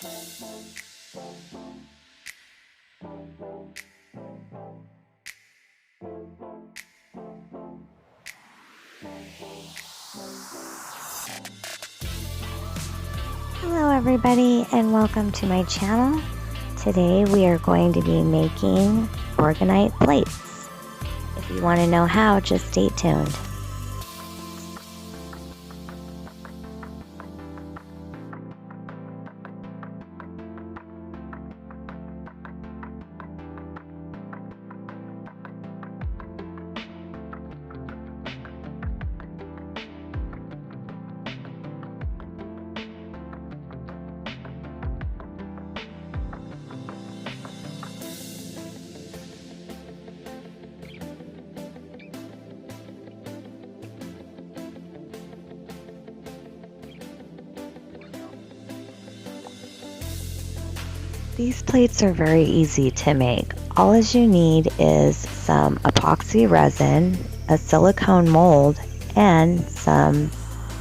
Hello everybody and welcome to my channel. Today we are going to be making Originate plates. If you want to know how, just stay tuned. These plates are very easy to make. All you need is some epoxy resin, a silicone mold, and some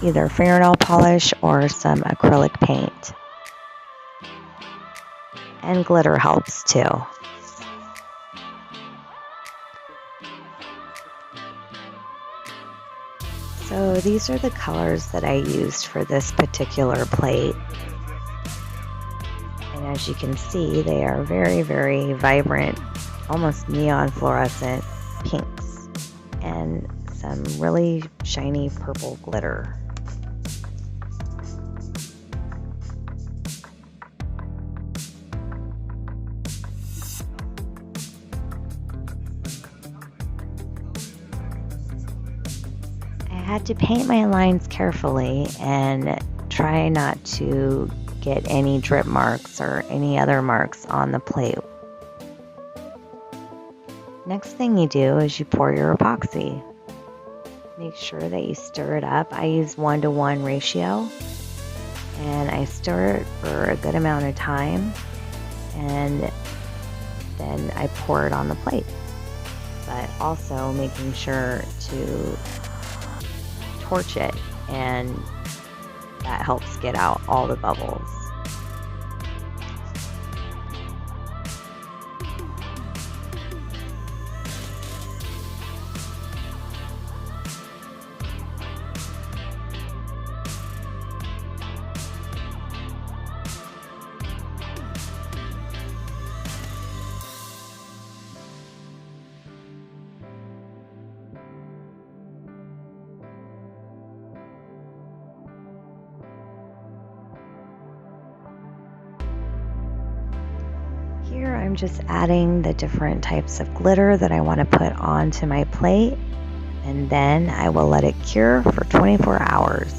either fingernail polish or some acrylic paint. And glitter helps too. So these are the colors that I used for this particular plate. And as you can see, they are very, very vibrant, almost neon fluorescent pinks and some really shiny purple glitter. I had to paint my lines carefully and try not to get any drip marks or any other marks on the plate. Next thing you do is you pour your epoxy. Make sure that you stir it up. I use 1-to-1 ratio and I stir it for a good amount of time and then I pour it on the plate. But also making sure to torch it, and that helps get out all the bubbles. Here I'm just adding the different types of glitter that I want to put onto my plate, and then I will let it cure for 24 hours.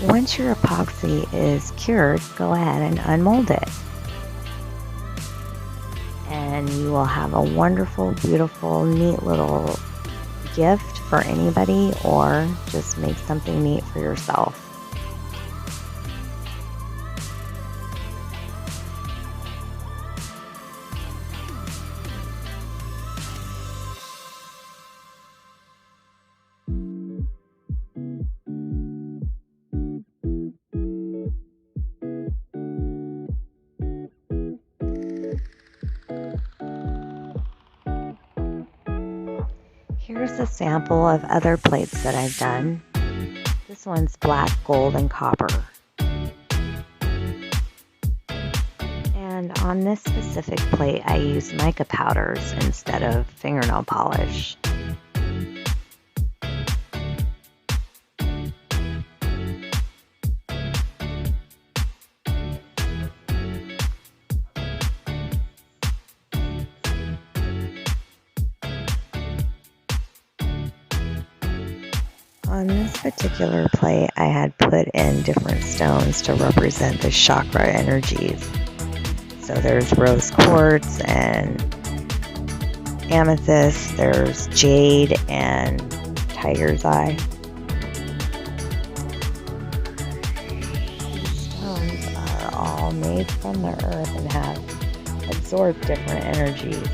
Once your epoxy is cured, go ahead and unmold it. And you will have a wonderful, beautiful, neat little gift for anybody, or just make something neat for yourself. Here's a sample of other plates that I've done. This one's black, gold, and copper. And on this specific plate, I use mica powders instead of fingernail polish. On this particular plate, I had put in different stones to represent the chakra energies. So there's rose quartz and amethyst, there's jade and tiger's eye. These stones are all all made from the earth and have absorbed different energies.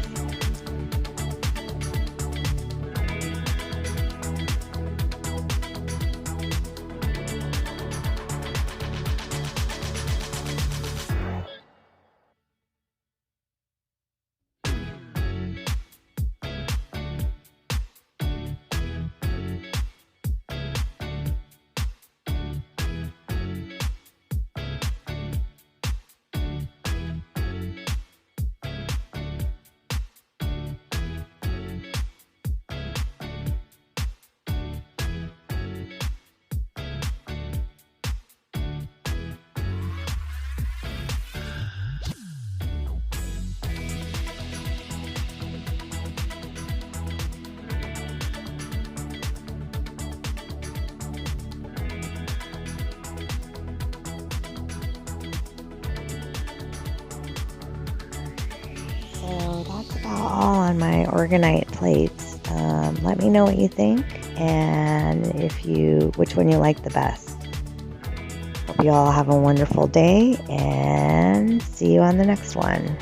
So that's about all on my Originate plates. Let me know what you think and which one you like the best. Hope you all have a wonderful day and see you on the next one.